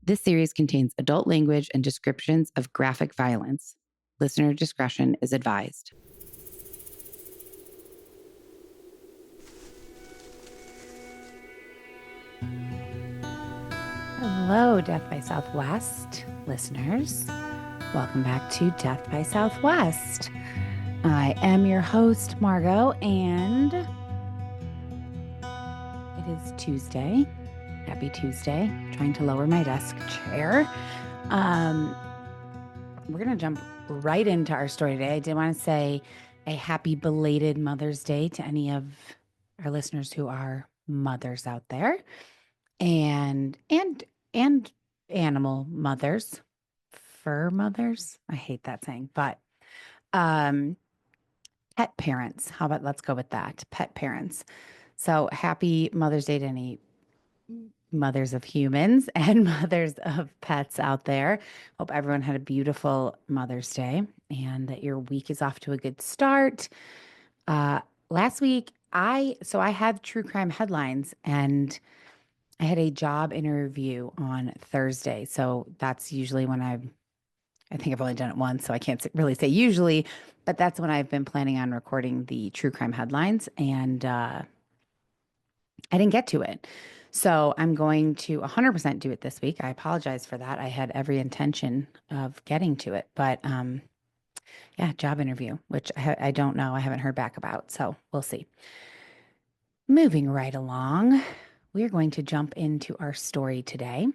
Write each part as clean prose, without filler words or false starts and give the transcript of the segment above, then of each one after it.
This series contains adult language and descriptions of graphic violence. Listener discretion is advised. Hello, Death by Southwest listeners. Welcome back to Death by Southwest. I am your host, Margot, and it is Tuesday. Happy Tuesday. Trying to lower my desk chair. We're going to jump right into our story today. I did want to say a happy belated Mother's Day to any of our listeners who are mothers out there, and animal mothers, fur mothers. I hate that saying, but pet parents. How about let's go with that? Pet parents. So happy Mother's Day to any mothers of humans and mothers of pets out there. Hope everyone had a beautiful Mother's Day and that your week is off to a good start. Last week, I had true crime headlines and I had a job interview on Thursday. So that's usually when I think I've only done it once, so I can't really say usually, but that's when I've been planning on recording the true crime headlines. And I didn't get to it. So I'm going to 100% do it this week. I apologize for that. I had every intention of getting to it, but yeah, job interview, which I don't know. I haven't heard back about. So we'll see. Moving right along, we are going to jump into our story today.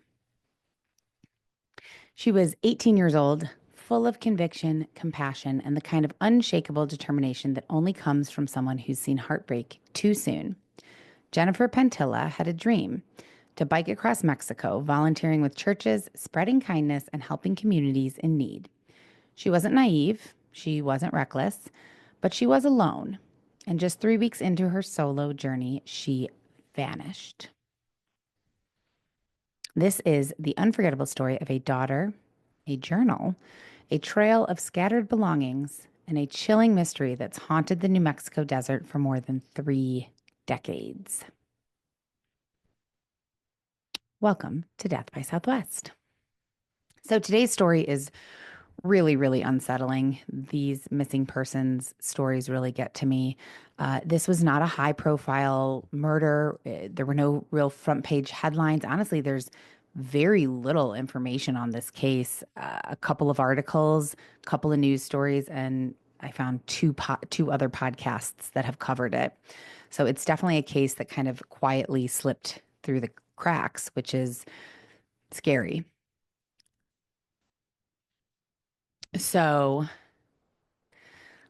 She was 18 years old, full of conviction, compassion, and the kind of unshakable determination that only comes from someone who's seen heartbreak too soon. Jennifer Pentilla had a dream to bike across Mexico, volunteering with churches, spreading kindness, and helping communities in need. She wasn't naive, she wasn't reckless, but she was alone. And just 3 weeks into her solo journey, she vanished. This is the unforgettable story of a daughter, a journal, a trail of scattered belongings, and a chilling mystery that's haunted the New Mexico desert for more than 3 decades. Welcome to Death by Southwest. So today's story is really, really unsettling. These missing persons stories really get to me. This was not a high profile murder. There were no real front page headlines. Honestly, there's very little information on this case. A couple of articles, a couple of news stories, and I found two other podcasts that have covered it. So it's definitely a case that kind of quietly slipped through the cracks, which is scary. So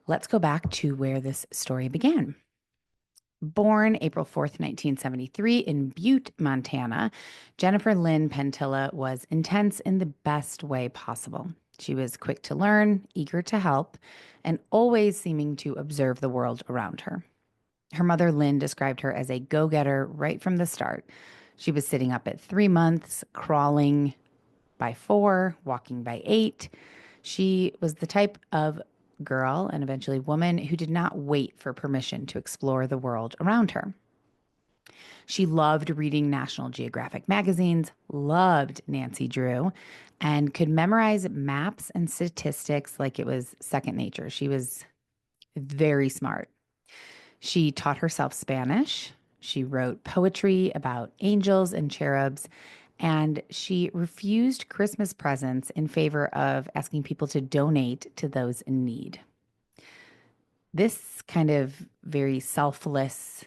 let's go back to where this story began. Born April 4th, 1973, in Butte, Montana, Jennifer Lynn Pentilla was intense in the best way possible. She was quick to learn, eager to help, and always seeming to observe the world around her. Her mother, Lynn, described her as a go getter right from the start. She was sitting up at 3 months, crawling by 4, walking by 8. She was the type of girl and eventually woman who did not wait for permission to explore the world around her. She loved reading National Geographic magazines, loved Nancy Drew, and could memorize maps and statistics like it was second nature. She was very smart. She taught herself Spanish. She wrote poetry about angels and cherubs, and she refused Christmas presents in favor of asking people to donate to those in need. This kind of very selfless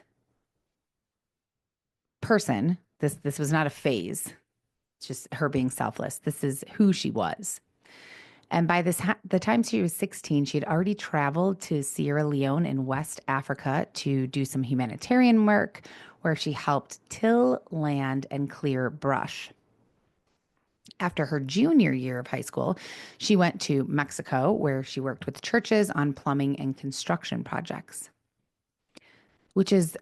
person, this was not a phase. It's just her being selfless. This is who she was. And by the time she was 16, she had already traveled to Sierra Leone in West Africa to do some humanitarian work where she helped till land and clear brush. After her junior year of high school, she went to Mexico where she worked with churches on plumbing and construction projects, which is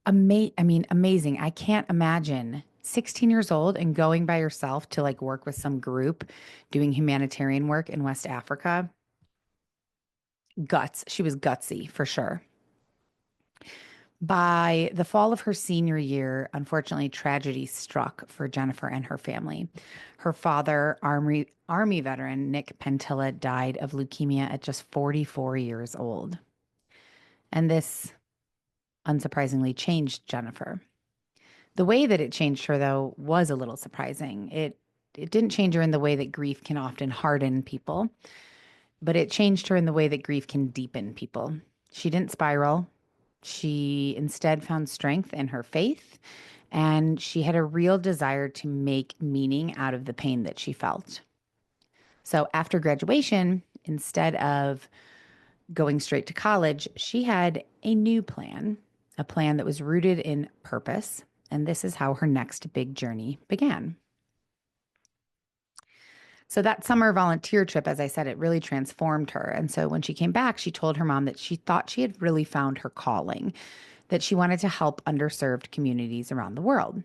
amazing. I can't imagine 16 years old and going by yourself to like work with some group doing humanitarian work in West Africa. Guts. She was gutsy for sure. By the fall of her senior year, unfortunately, tragedy struck for Jennifer and her family. Her father, Army veteran Nick Pentilla, died of leukemia at just 44 years old. And this unsurprisingly changed Jennifer. The way that it changed her, though, was a little surprising. It didn't change her in the way that grief can often harden people, but it changed her in the way that grief can deepen people. She didn't spiral. She instead found strength in her faith, and she had a real desire to make meaning out of the pain that she felt. So after graduation, instead of going straight to college, she had a new plan, a plan that was rooted in purpose. And this is how her next big journey began. So that summer volunteer trip, as I said, it really transformed her. And so when she came back, she told her mom that she thought she had really found her calling, that she wanted to help underserved communities around the world.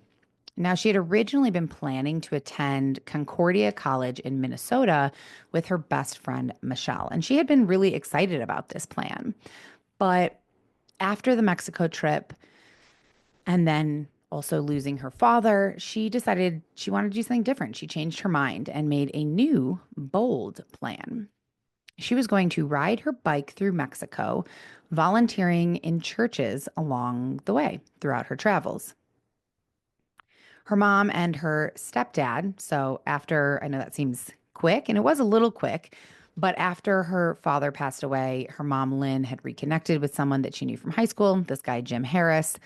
Now, she had originally been planning to attend Concordia College in Minnesota with her best friend, Michelle. And she had been really excited about this plan. But after the Mexico trip, and then also losing her father, she decided she wanted to do something different. She changed her mind and made a new, bold plan. She was going to ride her bike through Mexico, volunteering in churches along the way throughout her travels. Her mom and her stepdad, so after, I know that seems quick, and it was a little quick, but after her father passed away, her mom, Lynn, had reconnected with someone that she knew from high school, this guy, Jim Harris.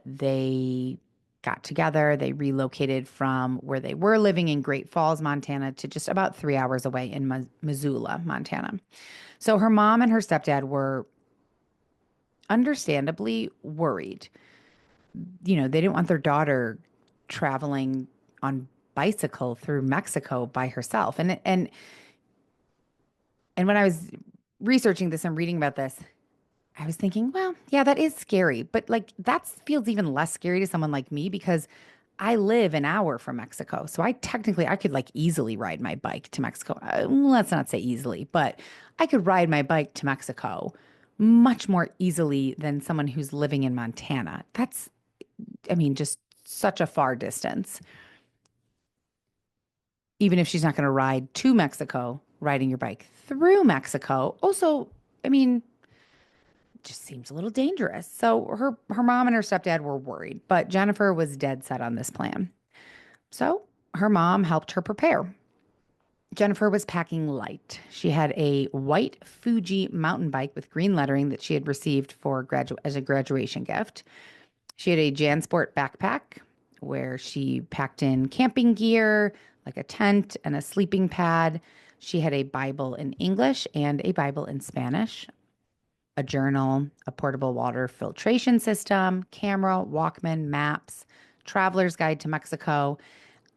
They got together. They relocated from where they were living in Great Falls, Montana, to just about 3 hours away in Missoula, Montana. So her mom and her stepdad were understandably worried. They didn't want their daughter traveling on bicycle through Mexico by herself. And when I was researching this and reading about this, I was thinking, well, yeah, that is scary, but like that feels even less scary to someone like me because I live an hour from Mexico. So I could like easily ride my bike to Mexico. Let's not say easily, but I could ride my bike to Mexico much more easily than someone who's living in Montana. I mean, just such a far distance. Even if she's not going to ride to Mexico, riding your bike through Mexico, also, I mean, just seems a little dangerous. So her mom and her stepdad were worried, but Jennifer was dead set on this plan. So her mom helped her prepare. Jennifer was packing light. She had a white Fuji mountain bike with green lettering that she had received as a graduation gift. She had a JanSport backpack where she packed in camping gear, like a tent and a sleeping pad. She had a Bible in English and a Bible in Spanish, a journal, a portable water filtration system, camera, Walkman, maps, traveler's guide to Mexico,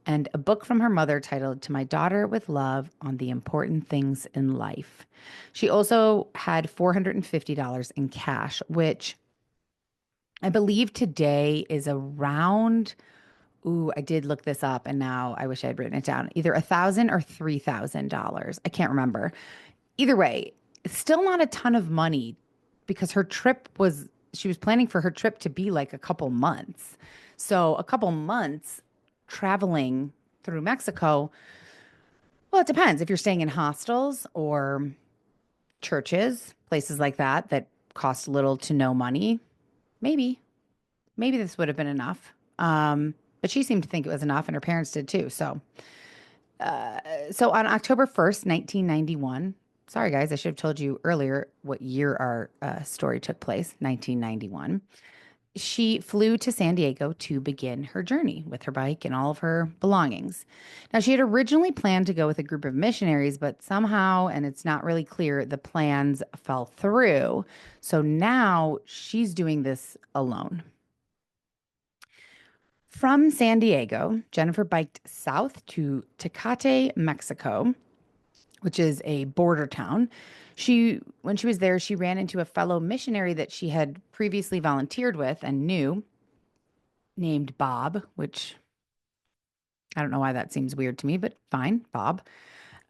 and a book from her mother titled To My Daughter with Love on the Important Things in Life. She also had $450 in cash, which I believe today is around, ooh, I did look this up and now I wish I had written it down. Either $1,000 or $3,000. I can't remember. Either way, it's still not a ton of money because she was planning for her trip to be like a couple months. So a couple months traveling through Mexico, well, it depends if you're staying in hostels or churches, places like that cost little to no money. Maybe, maybe this would have been enough. But she seemed to think it was enough, and her parents did too. So on October 1st, 1991, sorry guys, I should have told you earlier what year our story took place, 1991. She flew to San Diego to begin her journey with her bike and all of her belongings. Now, she had originally planned to go with a group of missionaries, but somehow, and it's not really clear, the plans fell through. So now she's doing this alone. From San Diego, Jennifer biked south to Tecate, Mexico, which is a border town. When she was there, she ran into a fellow missionary that she had previously volunteered with and knew, named Bob, which I don't know why that seems weird to me, but fine, Bob.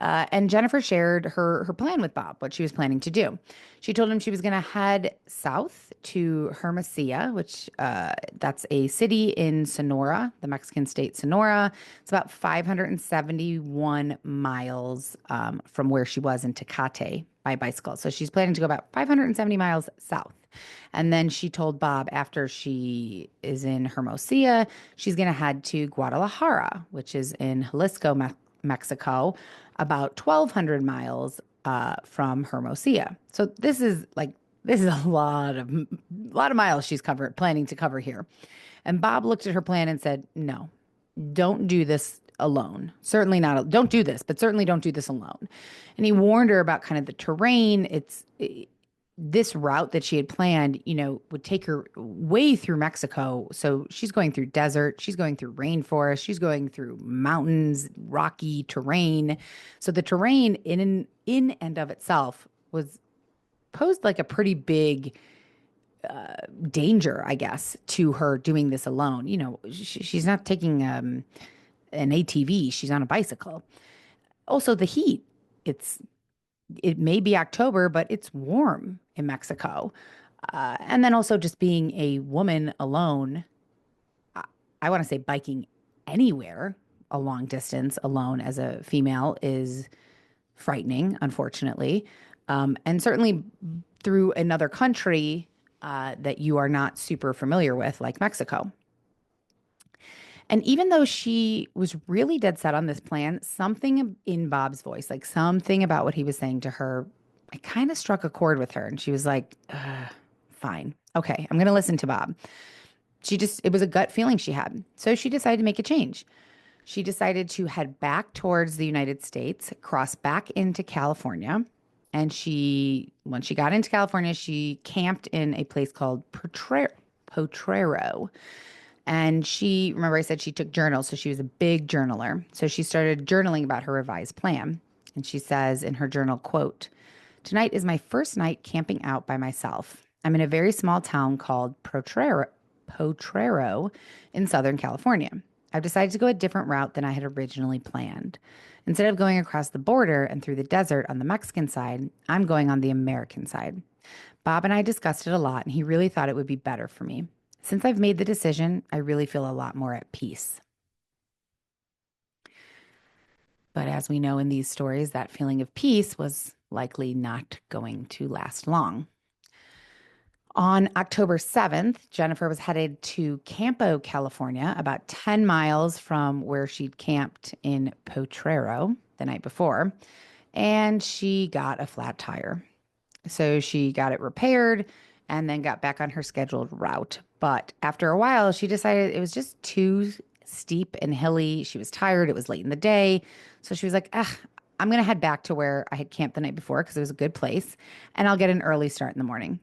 And Jennifer shared her plan with Bob, what she was planning to do. She told him she was going to head south to Hermosillo, which that's a city in Sonora, the Mexican state Sonora. It's about 571 miles from where she was in Tecate by bicycle. So she's planning to go about 570 miles south. And then she told Bob after she is in Hermosillo, she's going to head to Guadalajara, which is in Jalisco, Mexico, about 1,200 miles from Hermosillo. So this is a lot of miles she's planning to cover here. And Bob looked at her plan and said, "No, don't do this alone. Certainly not. Don't do this, but certainly don't do this alone." And he warned her about kind of the terrain. This route that she had planned, would take her way through Mexico. So she's going through desert, she's going through rainforest, she's going through mountains, rocky terrain. So the terrain in and of itself was posed like a pretty big danger, I guess, to her doing this alone. She's not taking an ATV, she's on a bicycle. Also, the heat. It may be October, but it's warm in Mexico. And then also just being a woman alone, I want to say biking anywhere a long distance alone as a female is frightening, unfortunately. And certainly through another country that you are not super familiar with, like Mexico. And even though she was really dead set on this plan, something in Bob's voice, like something about what he was saying to her, it kind of struck a chord with her. And she was like, fine. Okay, I'm going to listen to Bob. It was a gut feeling she had. So she decided to make a change. She decided to head back towards the United States, cross back into California. And when she got into California, she camped in a place called Potrero. And remember I said she took journals, so she was a big journaler. So she started journaling about her revised plan. And she says in her journal, quote, "Tonight is my first night camping out by myself. I'm in a very small town called Potrero in Southern California. I've decided to go a different route than I had originally planned. Instead of going across the border and through the desert on the Mexican side, I'm going on the American side. Bob and I discussed it a lot, and he really thought it would be better for me. Since I've made the decision, I really feel a lot more at peace." But as we know in these stories, that feeling of peace was likely not going to last long. On October 7th, Jennifer was headed to Campo, California, about 10 miles from where she'd camped in Potrero the night before, and she got a flat tire. So she got it repaired and then got back on her scheduled route. But after a while, she decided it was just too steep and hilly. She was tired. It was late in the day. So she was like, I'm going to head back to where I had camped the night before because it was a good place, and I'll get an early start in the morning.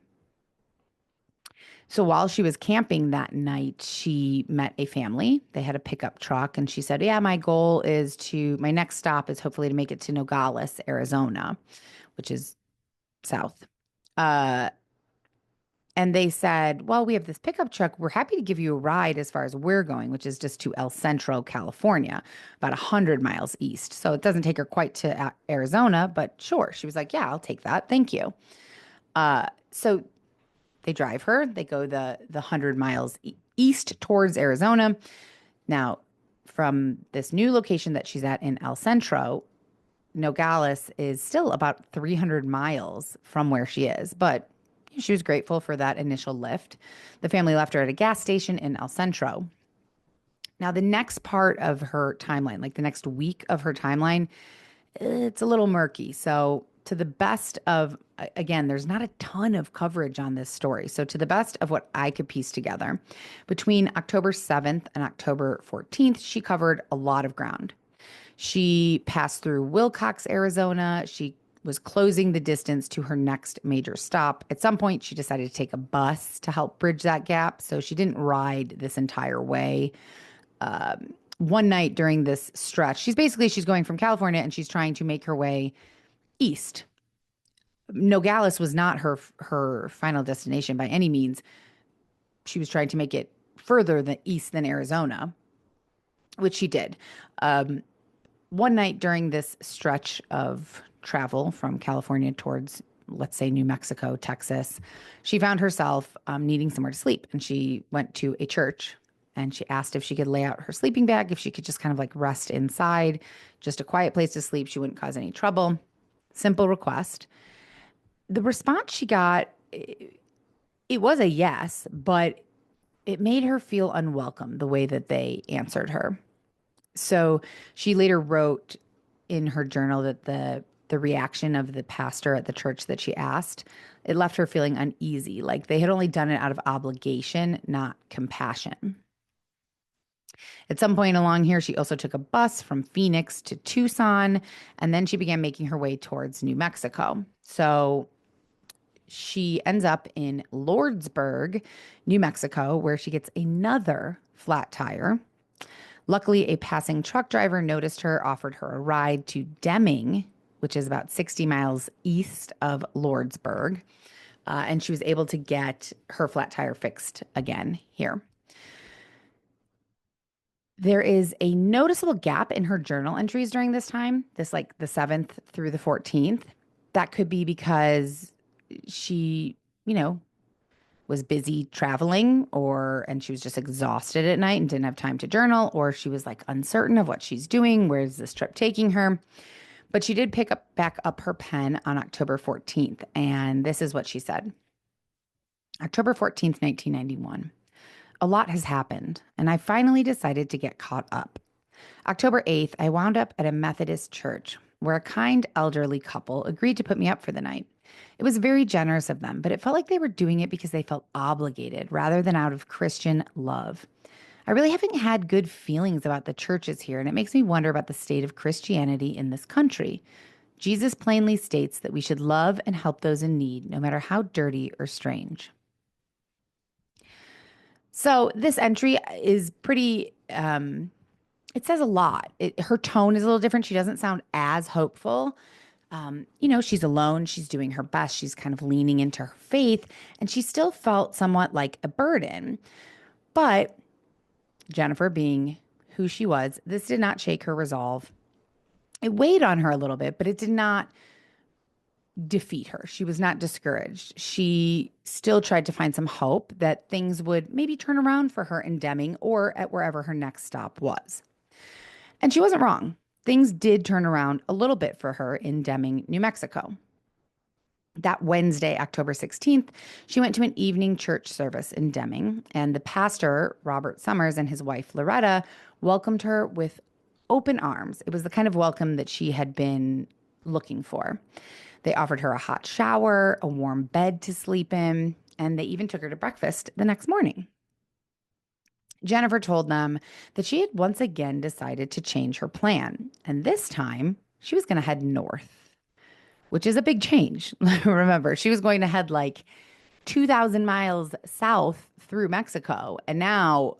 So while she was camping that night, she met a family. They had a pickup truck, and she said, "Yeah, my next stop is hopefully to make it to Nogales, Arizona, which is south." Uh, and they said, "Well, we have this pickup truck. We're happy to give you a ride as far as we're going, which is just to El Centro, California, about 100 miles east. So it doesn't take her quite to Arizona, but sure." She was like, "Yeah, I'll take that. Thank you." So they drive her. They go the 100 miles east towards Arizona. Now, from this new location that she's at in El Centro, Nogales is still about 300 miles from where she is, but she was grateful for that initial lift. The family left her at a gas station in El Centro. Now, the next part of her timeline, like the next week of her timeline, it's a little murky. So, to the best of, again, there's not a ton of coverage on this story. So, to the best of what I could piece together, between October 7th and October 14th, she covered a lot of ground. She passed through Wilcox, Arizona. She was closing the distance to her next major stop. At some point, she decided to take a bus to help bridge that gap. So she didn't ride this entire way. One night during this stretch, she's going from California and she's trying to make her way east. Nogales was not her final destination by any means. She was trying to make it further east than Arizona, which she did. One night during this stretch of travel from California towards, let's say, New Mexico, Texas, she found herself needing somewhere to sleep. And she went to a church and she asked if she could lay out her sleeping bag, if she could just kind of like rest inside, just a quiet place to sleep. She wouldn't cause any trouble. Simple request. The response she got, it was a yes, but it made her feel unwelcome the way that they answered her. So she later wrote in her journal that the reaction of the pastor at the church that she asked, it left her feeling uneasy, like they had only done it out of obligation, not compassion. At some point along here, she also took a bus from Phoenix to Tucson, and then she began making her way towards New Mexico. So she ends up in Lordsburg, New Mexico, where she gets another flat tire. Luckily, a passing truck driver noticed her, offered her a ride to Deming, which is about 60 miles east of Lordsburg. And she was able to get her flat tire fixed again here. There is a noticeable gap in her journal entries during this time, this like the 7th through the 14th. That could be because she, you know, was busy traveling and she was just exhausted at night and didn't have time to journal, or she was like uncertain of what she's doing. Where's this trip taking her? But she did pick up back up her pen on October 14th. And this is what she said. October 14th, 1991. A lot has happened, and I finally decided to get caught up. October 8th, I wound up at a Methodist church where a kind elderly couple agreed to put me up for the night. It was very generous of them, but it felt like they were doing it because they felt obligated rather than out of Christian love. I really haven't had good feelings about the churches here, and it makes me wonder about the state of Christianity in this country. Jesus plainly states that we should love and help those in need, no matter how dirty or strange. So this entry is pretty, it says a lot. Her tone is a little different. She doesn't sound as hopeful. She's alone. She's doing her best. She's kind of leaning into her faith, and she still felt somewhat like a burden. But Jennifer, being who she was, this did not shake her resolve. It weighed on her a little bit, but it did not defeat her. She was not discouraged. She still tried to find some hope that things would maybe turn around for her in Deming or at wherever her next stop was. And she wasn't wrong. Things did turn around a little bit for her in Deming, New Mexico. That Wednesday, October 16th, she went to an evening church service in Deming, and the pastor, Robert Summers, and his wife, Loretta, welcomed her with open arms. It was the kind of welcome that she had been looking for. They offered her a hot shower, a warm bed to sleep in, and they even took her to breakfast the next morning. Jennifer told them that she had once again decided to change her plan, and this time she was going to head north, which is a big change. Remember, she was going to head like 2,000 miles south through Mexico, and now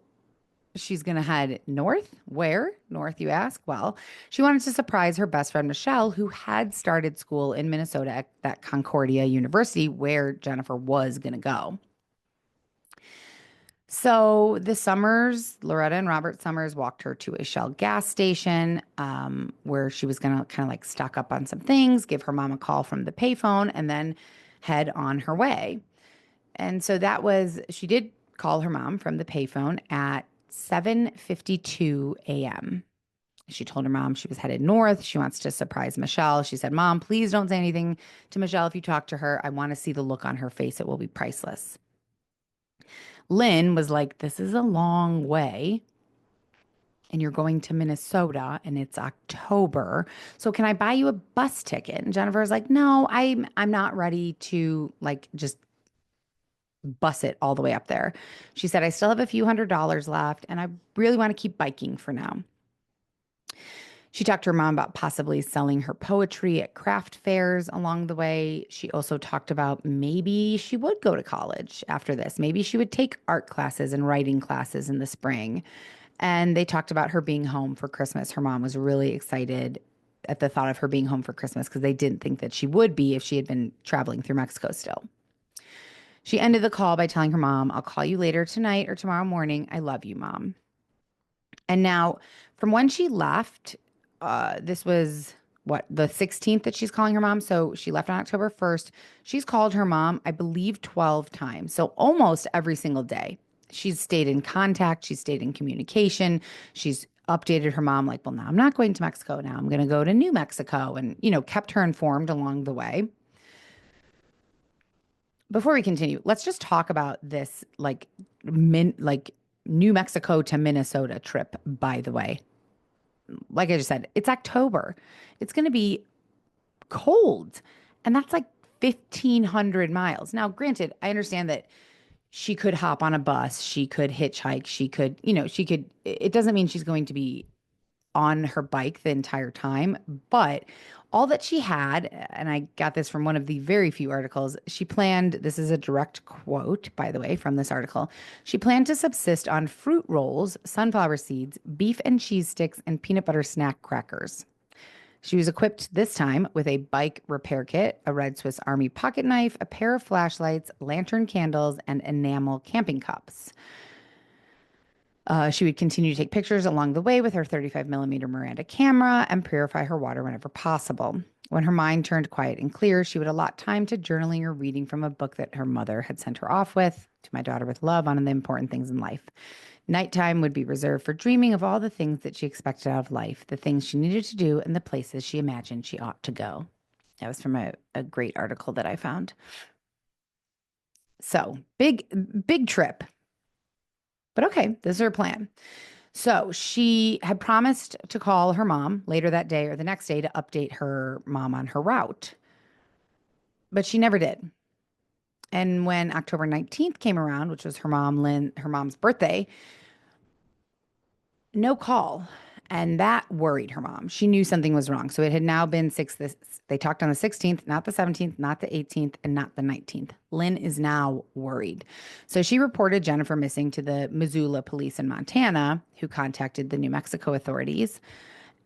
she's going to head north. Where? North, you ask? Well, she wanted to surprise her best friend, Michelle, who had started school in Minnesota at that Concordia University where Jennifer was going to go. So the Summers, Loretta and Robert Summers walked her to a Shell gas station where she was going to kind of like stock up on some things, give her mom a call from the payphone, and then head on her way. And so she did call her mom from the payphone at 7:52 a.m. She told her mom she was headed north. She wants to surprise Michelle. She said, "Mom, please don't say anything to Michelle if you talk to her. I want to see the look on her face. It will be priceless." Lynn was like, "This is a long way, and you're going to Minnesota, and it's October. So can I buy you a bus ticket?" And Jennifer's like, "No, I'm not ready to like just bus it all the way up there." She said, "I still have a few $100s left, and I really want to keep biking for now." She talked to her mom about possibly selling her poetry at craft fairs along the way. She also talked about maybe she would go to college after this. Maybe she would take art classes and writing classes in the spring. And they talked about her being home for Christmas. Her mom was really excited at the thought of her being home for Christmas because they didn't think that she would be if she had been traveling through Mexico still. She ended the call by telling her mom, "I'll call you later tonight or tomorrow morning. I love you, Mom." And now, from when she left this was what, the 16th that she's calling her mom. So she left on October 1st. She's called her mom, I believe, 12 times. So almost every single day. She's stayed in contact. She's stayed in communication. She's updated her mom, like, well, now I'm not going to Mexico. Now I'm going to go to New Mexico, and, kept her informed along the way. Before we continue, let's just talk about this like New Mexico to Minnesota trip, by the way. Like I just said, it's October. It's going to be cold. And that's like 1,500 miles. Now, granted, I understand that she could hop on a bus, she could hitchhike, it doesn't mean she's going to be on her bike the entire time, but all that she had, and I got this from one of the very few articles, she planned, this is a direct quote, by the way, from this article. She planned to subsist on fruit rolls, sunflower seeds, beef and cheese sticks, and peanut butter snack crackers. She was equipped this time with a bike repair kit, a red Swiss Army pocket knife, a pair of flashlights, lantern candles, and enamel camping cups. She would continue to take pictures along the way with her 35 millimeter Miranda camera and purify her water whenever possible. When her mind turned quiet and clear, she would allot time to journaling or reading from a book that her mother had sent her off with, To My Daughter with Love, on the important things in life. Nighttime would be reserved for dreaming of all the things that she expected out of life, the things she needed to do, and the places she imagined she ought to go. That was from a great article that I found. So, big trip. But okay, this is her plan. So she had promised to call her mom later that day or the next day to update her mom on her route, but she never did. And when October 19th came around, which was her mom's birthday, no call. And that worried her mom. She knew something was wrong. So it had now been they talked on the 16th, not the 17th, not the 18th, and not the 19th. Lynn is now worried. So she reported Jennifer missing to the Missoula police in Montana, who contacted the New Mexico authorities.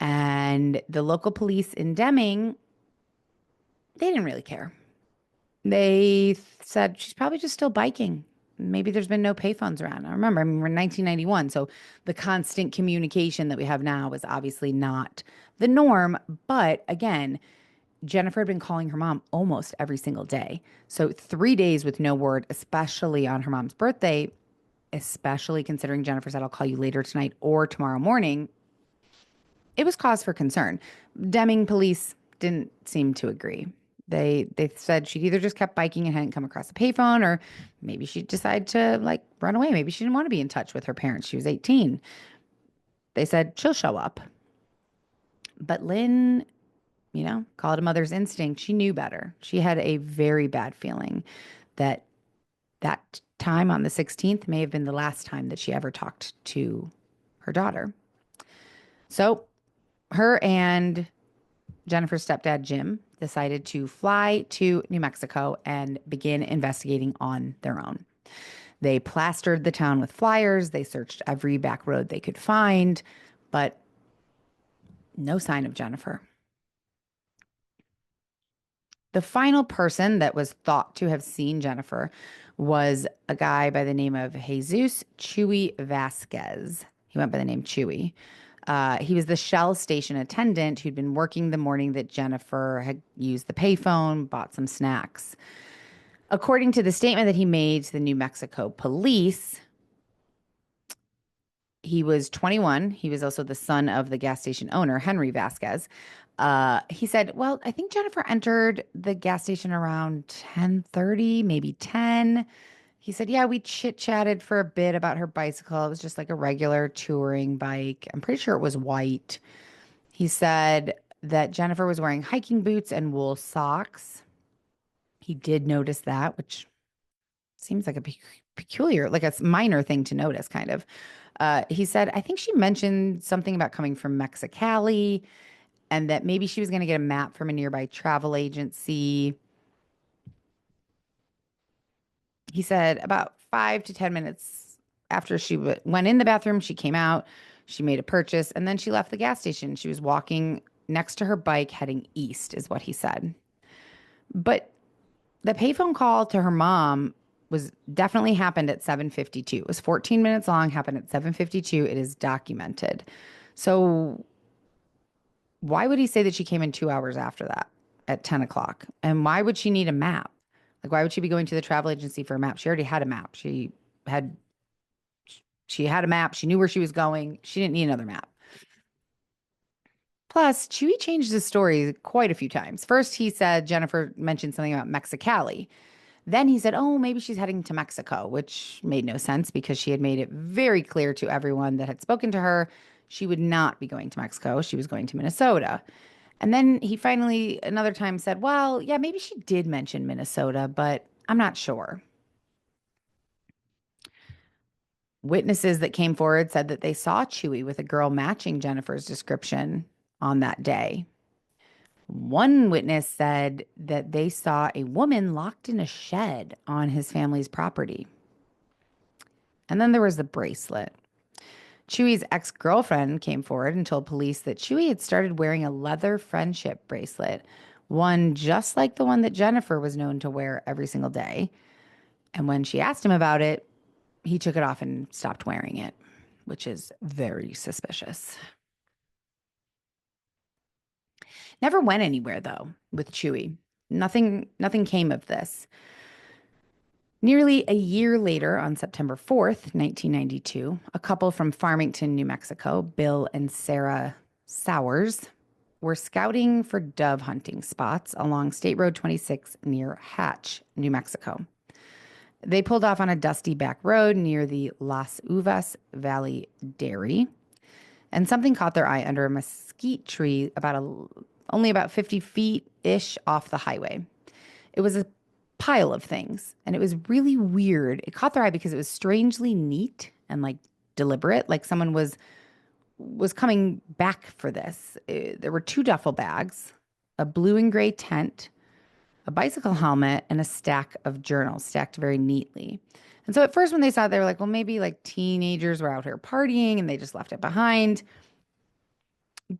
And the local police in Deming, they didn't really care. They said she's probably just still biking. Maybe there's been no payphones around. I mean, we're in 1991, so the constant communication that we have now is obviously not the norm. But again, Jennifer had been calling her mom almost every single day. So 3 days with no word, especially on her mom's birthday, especially considering Jennifer said, I'll call you later tonight or tomorrow morning, it was cause for concern. Deming police didn't seem to agree. They said she either just kept biking and hadn't come across a payphone, or maybe she decided to like run away. Maybe she didn't want to be in touch with her parents. She was 18. They said she'll show up. But Lynn, call it a mother's instinct. She knew better. She had a very bad feeling that that time on the 16th may have been the last time that she ever talked to her daughter. So her and Jennifer's stepdad, Jim, decided to fly to New Mexico and begin investigating on their own. They plastered the town with flyers. They searched every back road they could find, but no sign of Jennifer. The final person that was thought to have seen Jennifer was a guy by the name of Jesus Chewy Vasquez. He went by the name Chewy. He was the Shell station attendant who'd been working the morning that Jennifer had used the payphone, bought some snacks. According to the statement that he made to the New Mexico police, he was 21. He was also the son of the gas station owner, Henry Vasquez. He said, well, I think Jennifer entered the gas station around 10:30, maybe 10. He said, yeah, we chit-chatted for a bit about her bicycle. It was just like a regular touring bike. I'm pretty sure it was white. He said that Jennifer was wearing hiking boots and wool socks. He did notice that, which seems like a peculiar, like a minor thing to notice, kind of. He said, I think she mentioned something about coming from Mexicali and that maybe she was going to get a map from a nearby travel agency. He said about 5 to 10 minutes after she went in the bathroom, she came out, she made a purchase, and then she left the gas station. She was walking next to her bike heading east, is what he said. But the payphone call to her mom was definitely happened at 7:52. It was 14 minutes long, happened at 7:52. It is documented. So Why would he say that she came in 2 hours after that at 10 o'clock? And why would she need a map? Like, why would she be going to the travel agency for a map? She already had a map. Had she had a map. She knew where she was going. She didn't need another map. Plus, Chewy changed his story quite a few times. First, he said Jennifer mentioned something about Mexicali. Then he said, oh, maybe she's heading to Mexico, which made no sense because she had made it very clear to everyone that had spoken to her she would not be going to Mexico. She was going to Minnesota. And then he finally, another time, said, well, yeah, maybe she did mention Minnesota, but I'm not sure. Witnesses that came forward said that they saw Chewy with a girl matching Jennifer's description on that day. One witness said that they saw a woman locked in a shed on his family's property. And then there was the bracelet. Chewy's ex-girlfriend came forward and told police that Chewy had started wearing a leather friendship bracelet, one just like the one that Jennifer was known to wear every single day. And when she asked him about it, he took it off and stopped wearing it, which is very suspicious. Never went anywhere though with Chewy. Nothing came of this. Nearly a year later, on September 4th, 1992, a couple from Farmington, New Mexico, Bill and Sarah Sowers, were scouting for dove hunting spots along State Road 26 near Hatch, New Mexico. They pulled off on a dusty back road near the Las Uvas Valley Dairy, and something caught their eye under a mesquite tree only about 50 feet-ish off the highway. It was a pile of things, and it was really weird. It caught their eye because it was strangely neat and like deliberate, like someone was coming back for this. There were two duffel bags, a blue and gray tent, a bicycle helmet, and a stack of journals stacked very neatly. And so at first when they saw it, they were like, well, maybe like teenagers were out here partying and they just left it behind.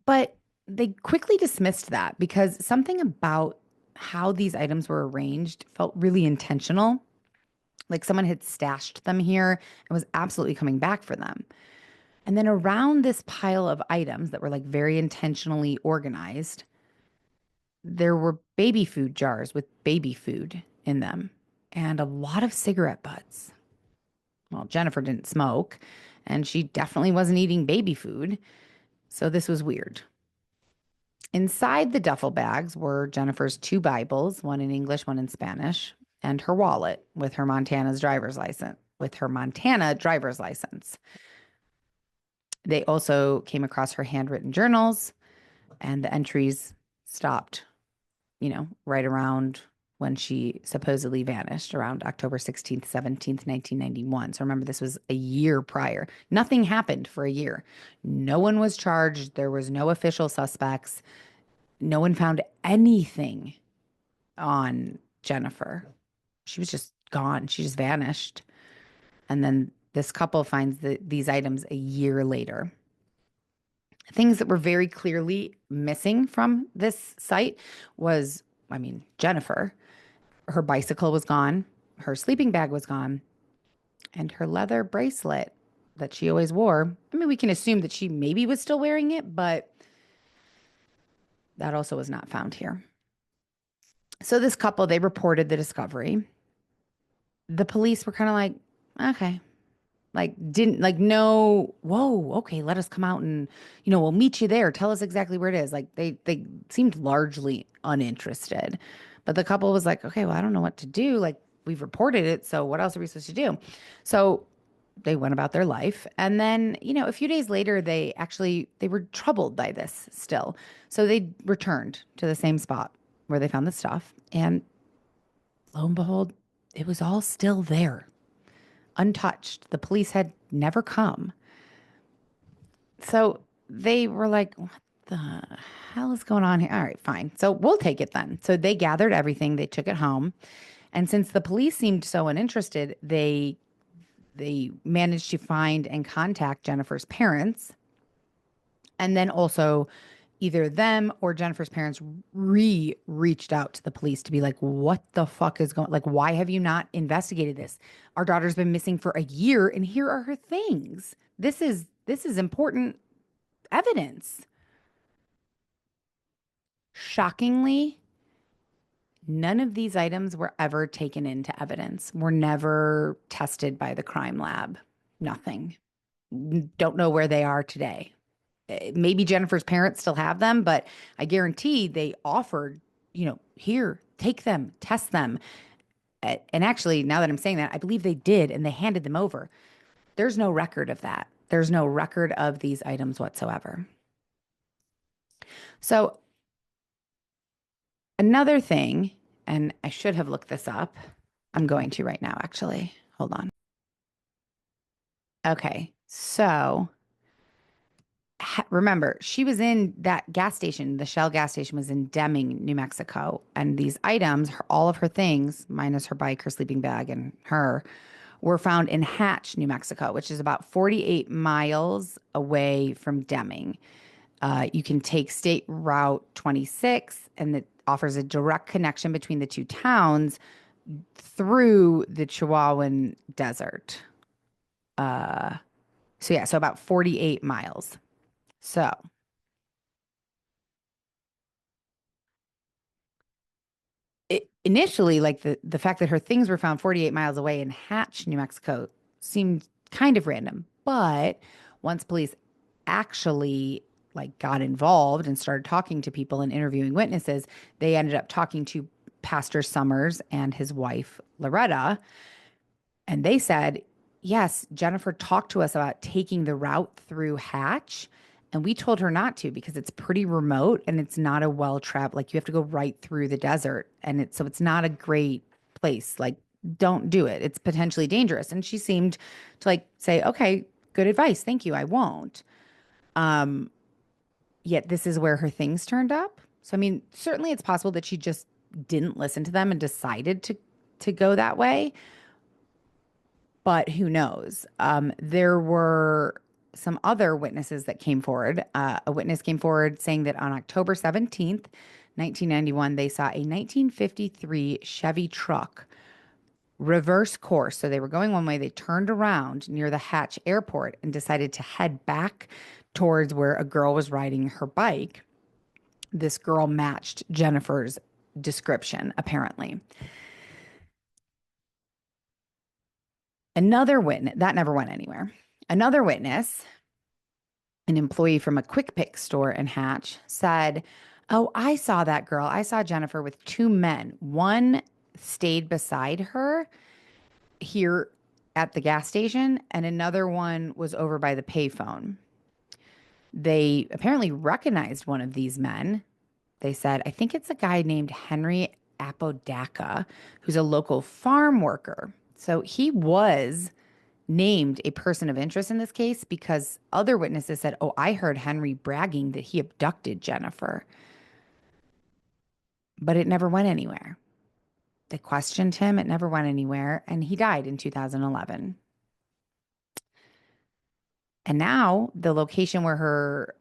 But they quickly dismissed that because something about how these items were arranged felt really intentional. Like someone had stashed them here and was absolutely coming back for them. And then around this pile of items that were like very intentionally organized, there were baby food jars with baby food in them and a lot of cigarette butts. Well, Jennifer didn't smoke and she definitely wasn't eating baby food. So this was weird. Inside the duffel bags were Jennifer's two Bibles, one in English, one in Spanish, and her wallet with her Montana driver's license. They also came across her handwritten journals, and the entries stopped, right around when she supposedly vanished, around October 16th, 17th, 1991. So remember, this was a year prior. Nothing happened for a year. No one was charged. There was no official suspects. No one found anything on Jennifer. She was just gone. She just vanished. And then this couple finds these items a year later. Things that were very clearly missing from this site was, Jennifer. Her bicycle was gone. Her sleeping bag was gone. And her leather bracelet that she always wore. We can assume that she maybe was still wearing it, but that also was not found here. So this couple, they reported the discovery. The police were kind of like, okay, like didn't like no, whoa, okay, let us come out and we'll meet you there. Tell us exactly where it is. Like they seemed largely uninterested. But the couple was like, okay, well, I don't know what to do. Like we've reported it, so what else are we supposed to do? So they went about their life. And then, a few days later, they were troubled by this still. So they returned to the same spot where they found the stuff. And lo and behold, it was all still there, untouched. The police had never come. So they were like, what the hell is going on here? All right, fine. So we'll take it then. So they gathered everything, they took it home. And since the police seemed so uninterested, they managed to find and contact Jennifer's parents. And then also either them or Jennifer's parents reached out to the police to be like, what the fuck is going, like, why have you not investigated this? Our daughter's been missing for a year and here are her things. This is important evidence. shockingly, none of these items were ever taken into evidence, were never tested by the crime lab. Nothing. Don't know where they are today. Maybe Jennifer's parents still have them, but I guarantee they offered, here, take them, test them. And actually, now that I'm saying that, I believe they did, and they handed them over. There's no record of that. There's no record of these items whatsoever. So, another thing, and I should have looked this up. I'm going to right now, actually. Hold on. Okay. So, remember, she was in that gas station. The Shell gas station was in Deming, New Mexico. And these items, all of her things, minus her bike, her sleeping bag, and her, were found in Hatch, New Mexico, which is about 48 miles away from Deming. You can take State Route 26, and it offers a direct connection between the two towns through the Chihuahuan Desert. So about 48 miles. So initially, like the fact that her things were found 48 miles away in Hatch, New Mexico, seemed kind of random. But once police actually like got involved and started talking to people and interviewing witnesses, they ended up talking to Pastor Summers and his wife Loretta, and they said, yes, Jennifer talked to us about taking the route through Hatch. And we told her not to because it's pretty remote and it's not a well traveled, like you have to go right through the desert. And it's not a great place. Like, don't do it. It's potentially dangerous. And she seemed to like say, okay, good advice. Thank you. I won't. Um, Yet this is where her things turned up. So, I mean, certainly it's possible that she just didn't listen to them and decided to go that way, but who knows? There were some other witnesses that came forward. A witness came forward saying that on October 17th, 1991, they saw a 1953 Chevy truck reverse course. So they were going one way, they turned around near the Hatch airport and decided to head back towards where a girl was riding her bike. This girl matched Jennifer's description, apparently. Another witness, that never went anywhere. Another witness, an employee from a quick pick store in Hatch, said, oh, I saw that girl. I saw Jennifer with two men. One stayed beside her here at the gas station, and another one was over by the payphone. They apparently recognized one of these men. They said, I think it's a guy named Henry Apodaca, who's a local farm worker. So he was named a person of interest in this case because other witnesses said, oh, I heard Henry bragging that he abducted Jennifer. But it never went anywhere. They questioned him, it never went anywhere, and he died in 2011. And now the location where her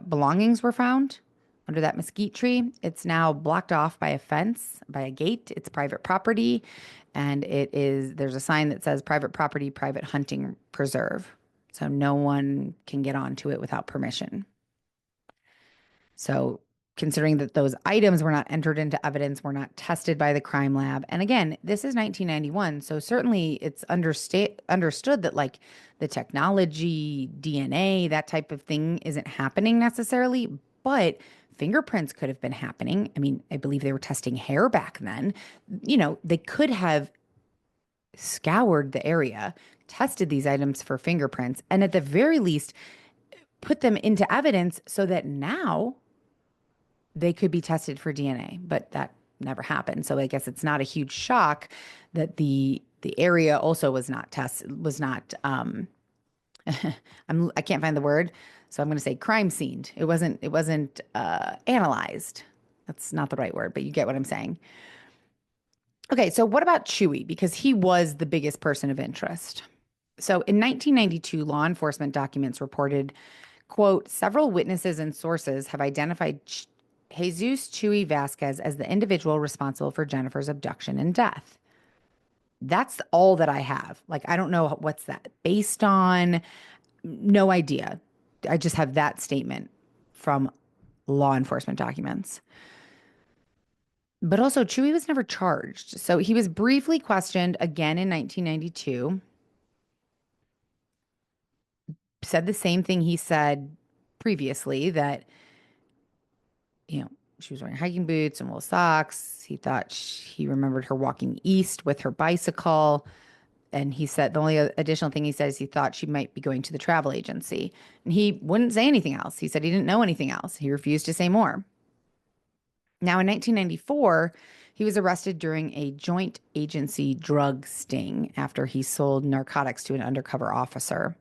belongings were found under that mesquite tree, it's now blocked off by a fence, by a gate. It's private property. And there's a sign that says private property, private hunting preserve. So no one can get onto it without permission. So considering that those items were not entered into evidence, were not tested by the crime lab. And again, this is 1991. So certainly it's understood that like the technology, DNA, that type of thing isn't happening necessarily, but fingerprints could have been happening. I mean, I believe they were testing hair back then. They could have scoured the area, tested these items for fingerprints, and at the very least, put them into evidence so that now they could be tested for DNA, but that never happened. So I guess it's not a huge shock that the area also was not I can't find the word, so I'm going to say crime scened. It wasn't analyzed. That's not the right word, but you get what I'm saying. Okay, so what about Chewy? Because he was the biggest person of interest. So in 1992, law enforcement documents reported, quote, several witnesses and sources have identified Jesus Chewy Vasquez as the individual responsible for Jennifer's abduction and death. That's all that I have. Like, I don't know what's that based on. No idea. I just have that statement from law enforcement documents. But also, Chewy was never charged. So he was briefly questioned again in 1992, said the same thing he said previously that, you know, she was wearing hiking boots and wool socks. He thought he remembered her walking east with her bicycle. And he said the only additional thing he says he thought she might be going to the travel agency. And he wouldn't say anything else. He said he didn't know anything else. He refused to say more. Now, in 1994, he was arrested during a joint agency drug sting after he sold narcotics to an undercover officer.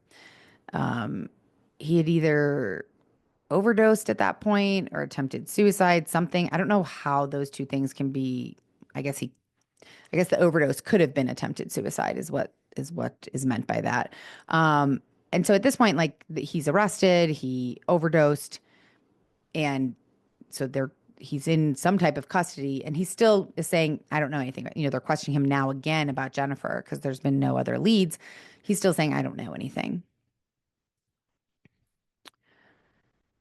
He had either overdosed at that point or attempted suicide, something. I don't know how those two things can be. I guess he, I guess the overdose could have been attempted suicide is what is meant by that. And so at this point, like he's arrested, he overdosed, and so he's in some type of custody, and he still is saying, I don't know anything. They're questioning him now again about Jennifer because there's been no other leads. He's still saying, I don't know anything.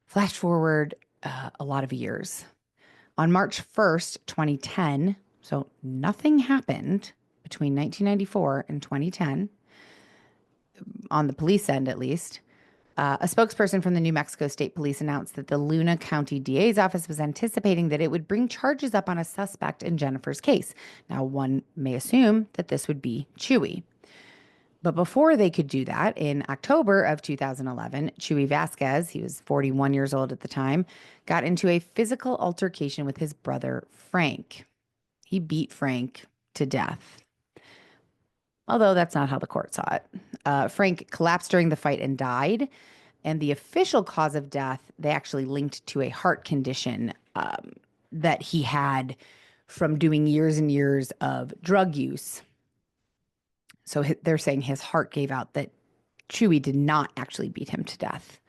Flash forward a lot of years. On March 1st, 2010, so nothing happened between 1994 and 2010, on the police end at least. A spokesperson from the New Mexico State Police announced that the Luna County DA's office was anticipating that it would bring charges up on a suspect in Jennifer's case. Now, one may assume that this would be Chewy. But before they could do that, in October of 2011, Chewy Vasquez, he was 41 years old at the time, got into a physical altercation with his brother, Frank. He beat Frank to death, although that's not how the court saw it. Frank collapsed during the fight and died. And the official cause of death, they actually linked to a heart condition that he had from doing years and years of drug use. So they're saying his heart gave out, that Chewy did not actually beat him to death.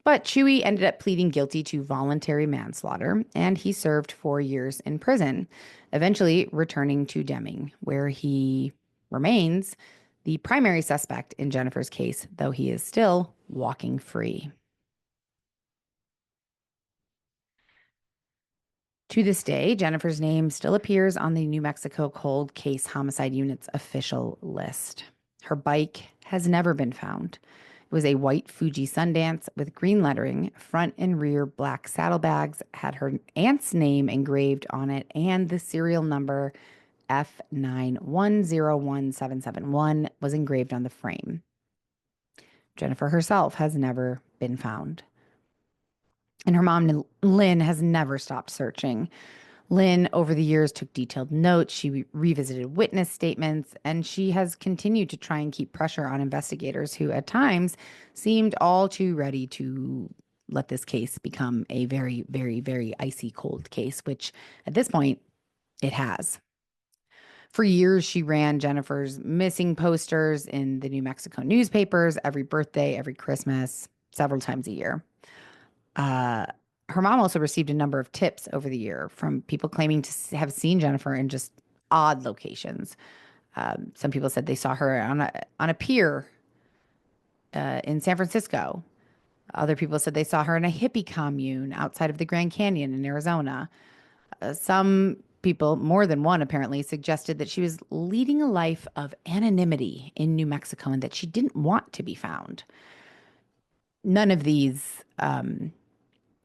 But Chewy ended up pleading guilty to voluntary manslaughter, and he served 4 years in prison, eventually returning to Deming, where he remains the primary suspect in Jennifer's case, though he is still walking free. To this day, Jennifer's name still appears on the New Mexico Cold Case Homicide Unit's official list. Her bike has never been found. It was a white Fuji Sundance with green lettering, front and rear black saddlebags, had her aunt's name engraved on it, and the serial number F9101771 was engraved on the frame. Jennifer herself has never been found. And her mom, Lynn, has never stopped searching. Lynn, over the years, took detailed notes. She revisited witness statements, and she has continued to try and keep pressure on investigators who, at times, seemed all too ready to let this case become a very, very, very icy cold case, which at this point it has. For years, she ran Jennifer's missing posters in the New Mexico newspapers every birthday, every Christmas, several times a year. Her mom also received a number of tips over the year from people claiming to have seen Jennifer in just odd locations. Some people said they saw her on a pier in San Francisco. Other people said they saw her in a hippie commune outside of the Grand Canyon in Arizona. Some people, more than one apparently, suggested that she was leading a life of anonymity in New Mexico and that she didn't want to be found. None of these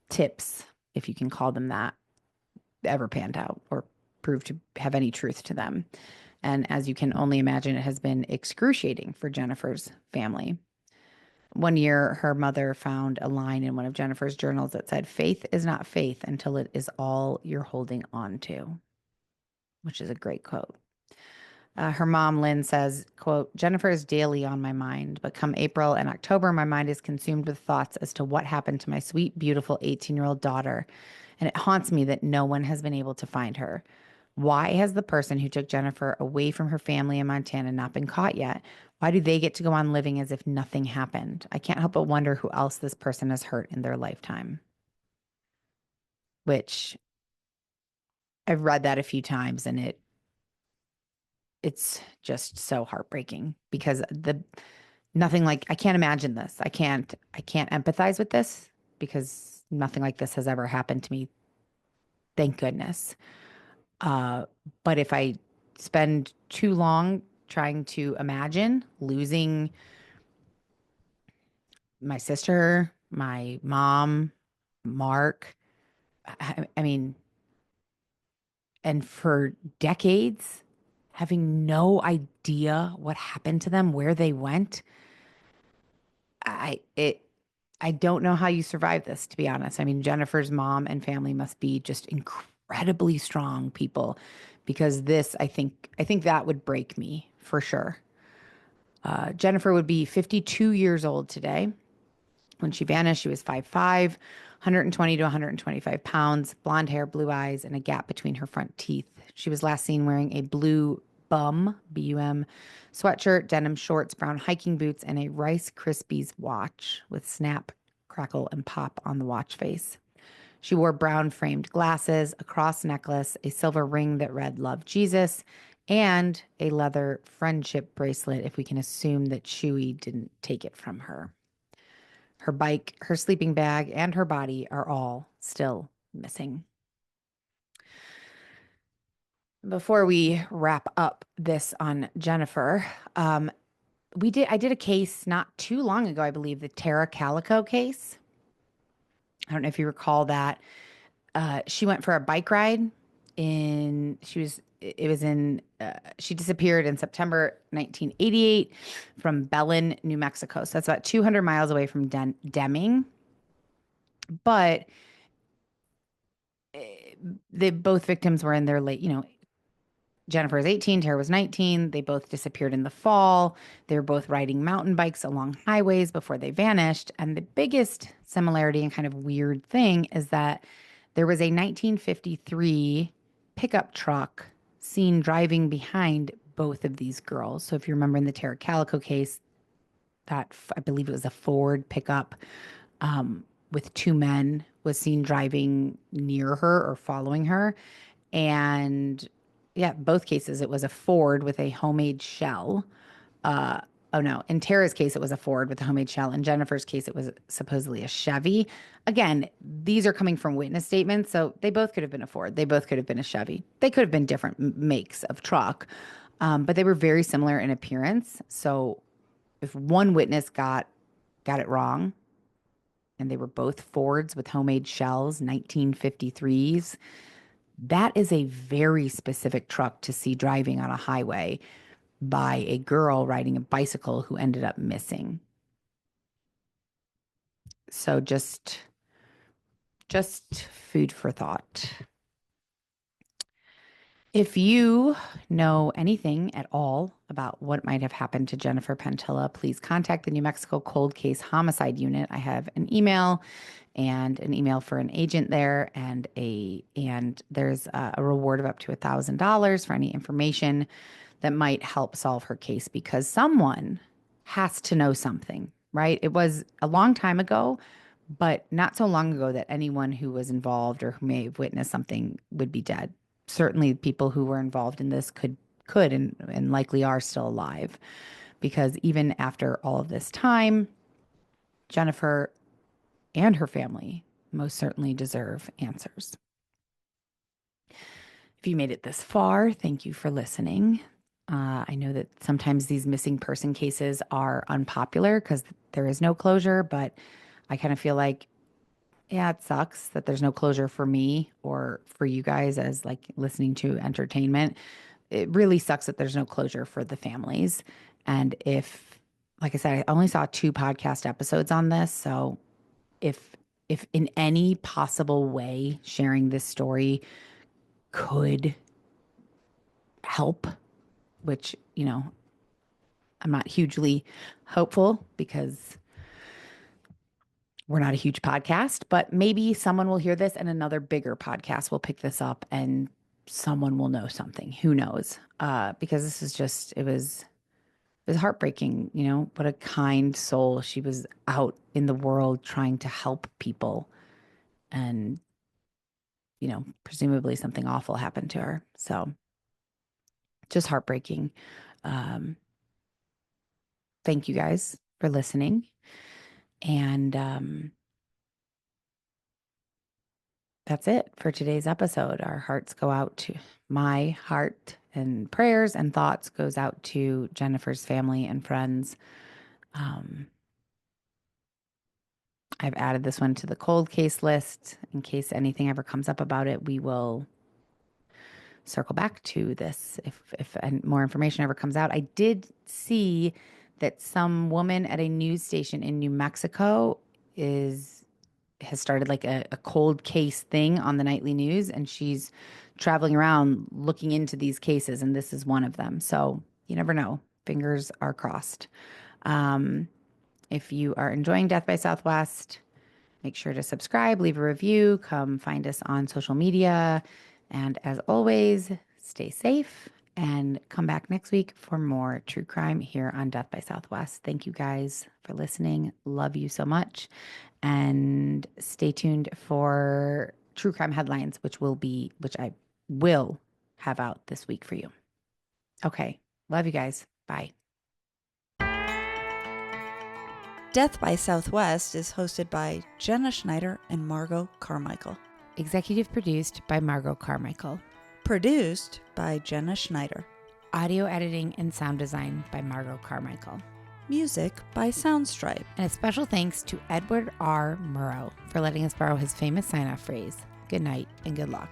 tips, if you can call them that, ever panned out or proved to have any truth to them. And as you can only imagine, it has been excruciating for Jennifer's family. One year, her mother found a line in one of Jennifer's journals that said, "Faith is not faith until it is all you're holding on to," which is a great quote. Her mom, Lynn, says, quote, "Jennifer is daily on my mind, but come April and October, my mind is consumed with thoughts as to what happened to my sweet, beautiful 18-year-old daughter. And it haunts me that no one has been able to find her. Why has the person who took Jennifer away from her family in Montana not been caught yet? Why do they get to go on living as if nothing happened? I can't help but wonder who else this person has hurt in their lifetime." Which I've read that a few times, and it's just so heartbreaking because nothing like, I can't imagine this. I can't empathize with this because nothing like this has ever happened to me. Thank goodness. Uh, but if I spend too long trying to imagine losing my sister, my mom, Mark, I mean, and for decades, having no idea what happened to them, where they went, I it I don't know how you survive this, to be honest. I mean, Jennifer's mom and family must be just incredibly strong people because this, I think that would break me for sure. Jennifer would be 52 years old today. When she vanished, she was 5'5", 120 to 125 pounds, blonde hair, blue eyes, and a gap between her front teeth. She was last seen wearing a blue BUM sweatshirt, denim shorts, brown hiking boots, and a Rice Krispies watch with snap, crackle, and pop on the watch face. She wore brown framed glasses, a cross necklace, a silver ring that read Love Jesus, and a leather friendship bracelet, if we can assume that Chewy didn't take it from her. Her bike, her sleeping bag, and her body are all still missing. Before we wrap up this on Jennifer, I did a case not too long ago, I believe, the Tara Calico case. I don't know if you recall that. She went for a bike ride she disappeared in September 1988 from Belen, New Mexico. So that's about 200 miles away from Deming. But both victims were in their late, Jennifer was 18, Tara was 19. They both disappeared in the fall. They were both riding mountain bikes along highways before they vanished. And the biggest similarity and kind of weird thing is that there was a 1953 pickup truck seen driving behind both of these girls. So if you remember in the Tara Calico case, I believe it was a Ford pickup with two men was seen driving near her or following her. And yeah, both cases, it was a Ford with a homemade shell. Oh no, in Tara's case, it was a Ford with a homemade shell. In Jennifer's case, it was supposedly a Chevy. Again, these are coming from witness statements, so they both could have been a Ford. They both could have been a Chevy. They could have been different makes of truck, but they were very similar in appearance. So if one witness got it wrong, and they were both Fords with homemade shells, 1953s, that is a very specific truck to see driving on a highway by a girl riding a bicycle who ended up missing. So just food for thought. If you know anything at all about what might have happened to Jennifer Pentilla, please contact the New Mexico Cold Case Homicide Unit. I have an email and an email for an agent there, and there's a reward of up to $1,000 for any information that might help solve her case because someone has to know something, right? It was a long time ago, but not so long ago that anyone who was involved or who may have witnessed something would be dead. Certainly, people who were involved in this could and likely are still alive because even after all of this time, Jennifer and her family most certainly deserve answers. If you made it this far, thank you for listening. I know that sometimes these missing person cases are unpopular because there is no closure, but I kind of feel like, yeah, it sucks that there's no closure for me or for you guys as like listening to entertainment. It really sucks that there's no closure for the families. And like I said, I only saw 2 podcast episodes on this. So if in any possible way sharing this story could help, which, I'm not hugely hopeful because we're not a huge podcast, but maybe someone will hear this and another bigger podcast will pick this up and someone will know something. Who knows? Because this is just, it was heartbreaking, what a kind soul. She was out in the world trying to help people and, presumably something awful happened to her. So just heartbreaking. Um, thank you guys for listening. And that's it for today's episode. Our hearts go out my heart and prayers and thoughts goes out to Jennifer's family and friends. I've added this one to the cold case list in case anything ever comes up about it. We will circle back to this if more information ever comes out. I did see that some woman at a news station in New Mexico has started like a cold case thing on the nightly news, and she's traveling around looking into these cases, and this is one of them. So you never know. Fingers are crossed. If you are enjoying Death by Southwest, make sure to subscribe, leave a review, come find us on social media. And as always, stay safe and come back next week for more true crime here on Death by Southwest. Thank you guys for listening. Love you so much. And stay tuned for true crime headlines, which I will have out this week for you. Okay. Love you guys. Bye. Death by Southwest is hosted by Jenna Schneider and Margot Carmichael. Executive produced by Margot Carmichael. Produced by Jenna Schneider. Audio editing and sound design by Margot Carmichael. Music by Soundstripe. And a special thanks to Edward R. Murrow for letting us borrow his famous sign-off phrase, "Good night and good luck."